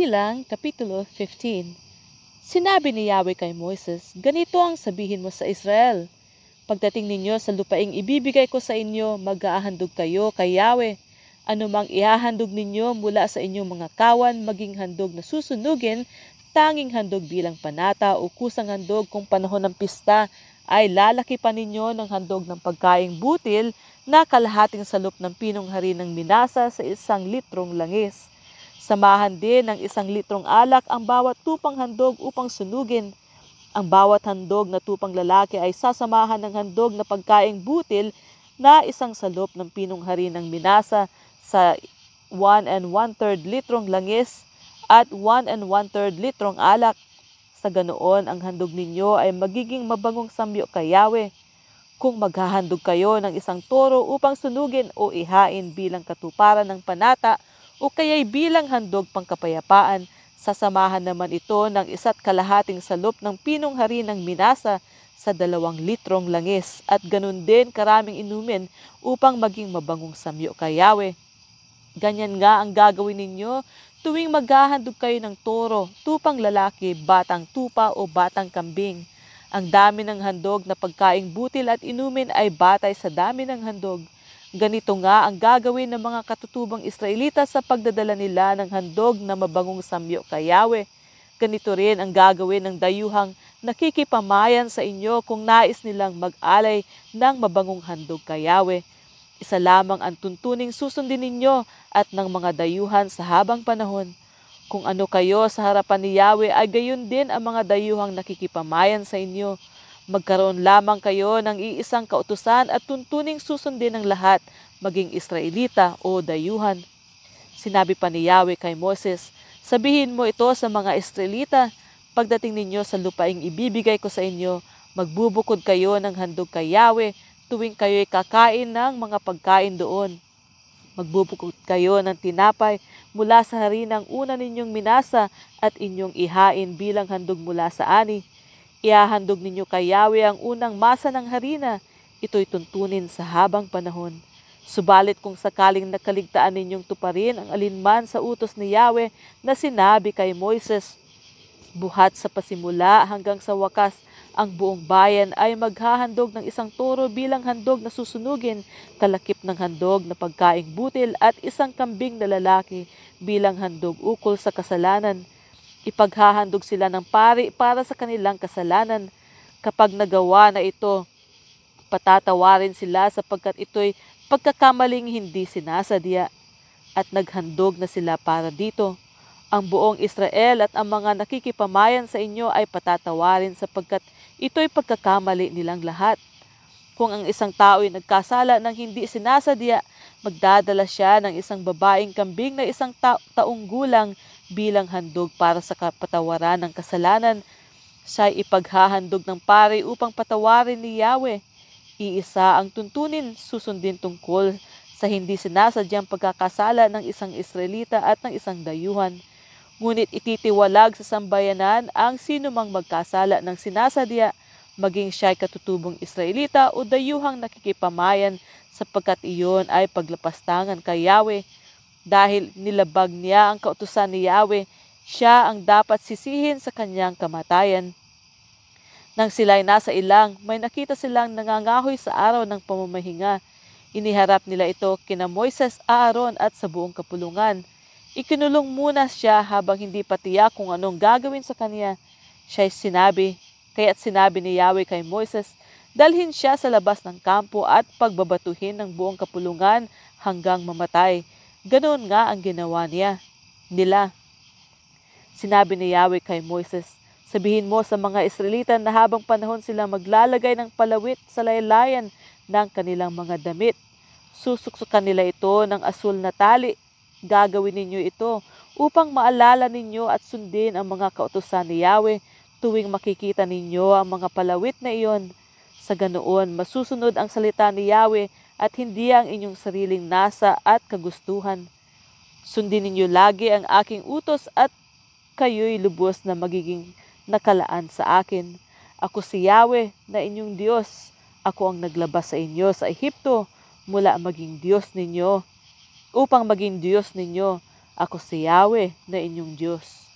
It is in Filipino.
Bilang, Kapitulo 15. Sinabi ni Yahweh kay Moises, "Ganito ang sabihin mo sa Israel. Pagdating ninyo sa lupaing ibibigay ko sa inyo, mag-aahandog kayo kay Yahweh. Anumang ihahandog ninyo mula sa inyong mga kawan, maging handog na susunugin, tanging handog bilang panata o kusang handog kung panahon ng pista, ay lalaki pa ninyo ng handog ng pagkaing butil na kalahating salop ng pinong hari ng minasa sa 1 litrong langis. Samahan din ng 1 litrong alak ang bawat tupang handog upang sunugin. Ang bawat handog na tupang lalaki ay sasamahan ng handog na pagkaing butil na 1 salop ng pinong hari ng minasa sa 1 1/3 litrong langis at 1 1/3 litrong alak. Sa ganoon, ang handog ninyo ay magiging mabangong samyo kay Yahweh. Kung maghahandog kayo ng 1 toro upang sunugin o ihain bilang katuparan ng panata o kaya'y bilang handog pangkapayapaan, sasamahan naman ito ng 1 1/2 salop ng pinong hari ng minasa sa 2 litrong langis at ganun din karaming inumin upang maging mabangong samyo kay Yahweh. Ganyan nga ang gagawin ninyo tuwing maghahandog kayo ng toro, tupang lalaki, batang tupa o batang kambing. Ang dami ng handog na pagkaing butil at inumin ay batay sa dami ng handog. Ganito nga ang gagawin ng mga katutubang Israelita sa pagdadala nila ng handog na mabangong samyo kay Yahweh. Ganito rin ang gagawin ng dayuhang nakikipamayan sa inyo kung nais nilang mag-alay ng mabangong handog kay Yahweh. Isa lamang ang tuntuning susundin ninyo at ng mga dayuhan sa habang panahon. Kung ano kayo sa harapan ni Yahweh ay gayon din ang mga dayuhang nakikipamayan sa inyo. Magkaroon lamang kayo ng iisang kautusan at tuntuning susundin ng lahat, maging Israelita o dayuhan. Sinabi pa ni Yahweh kay Moses, "Sabihin mo ito sa mga Israelita, pagdating ninyo sa lupaing ibibigay ko sa inyo, magbubukod kayo ng handog kay Yahweh tuwing kayo'y kakain ng mga pagkain doon. Magbubukod kayo ng tinapay mula sa harinang una ninyong minasa at inyong ihain bilang handog mula sa ani. Ihahandog ninyo kay Yahweh ang unang masa ng harina. Ito'y tuntunin sa habang panahon. Subalit kung sakaling nakaligtaan ninyong tuparin ang alinman sa utos ni Yahweh na sinabi kay Moises, buhat sa pasimula hanggang sa wakas, ang buong bayan ay maghahandog ng 1 toro bilang handog na susunugin, kalakip ng handog na pagkaing butil at 1 kambing na lalaki bilang handog ukol sa kasalanan. Ipaghahandog sila ng pari para sa kanilang kasalanan. Kapag nagawa na ito, patatawarin sila sapagkat ito'y pagkakamaling hindi sinasadya. At naghandog na sila para dito. Ang buong Israel at ang mga nakikipamayan sa inyo ay patatawarin sapagkat ito'y pagkakamali nilang lahat. Kung ang isang tao ay nagkasala ng hindi sinasadya, magdadala siya ng 1 babaeng kambing na 1 taong gulang bilang handog para sa kapatawaran ng kasalanan. Siya'y ipaghahandog ng pari upang patawarin ni Yahweh. Iisa ang tuntunin susundin tungkol sa hindi sinasadyang pagkakasala ng isang Israelita at ng isang dayuhan. Ngunit ititiwalag sa sambayanan ang sinumang magkasala ng sinasadya, maging siya'y katutubong Israelita o dayuhang nakikipamayan, sapagkat iyon ay paglapastangan kay Yahweh. Dahil nilabag niya ang kautusan ni Yahweh, siya ang dapat sisihin sa kanyang kamatayan. Nang sila'y nasa ilang, may nakita silang nangangahoy sa araw ng pamamahinga. Iniharap nila ito kina Moises, Aaron at sa buong kapulungan. Ikinulong muna siya habang hindi pa tiyak kung anong gagawin sa kanya. Kaya't sinabi ni Yahweh kay Moises, dalhin siya sa labas ng kampo at pagbabatuhin ng buong kapulungan hanggang mamatay. Ganoon nga ang ginawa nila. Sinabi ni Yahweh kay Moises, sabihin mo sa mga Israelita na habang panahon sila maglalagay ng palawit sa laylayan ng kanilang mga damit, susuksukan nila ito ng asul na tali. Gagawin ninyo ito upang maalala ninyo at sundin ang mga kautusan ni Yahweh tuwing makikita ninyo ang mga palawit na iyon. Sa ganoon, masusunod ang salita ni Yahweh at hindi ang inyong sariling nasa at kagustuhan. Sundin ninyo lagi ang aking utos at kayo'y lubos na magiging nakalaan sa akin. Ako si Yahweh na inyong Diyos. Ako ang naglabas sa inyo sa Ehipto upang maging Diyos ninyo. Ako si Yahweh na inyong Diyos.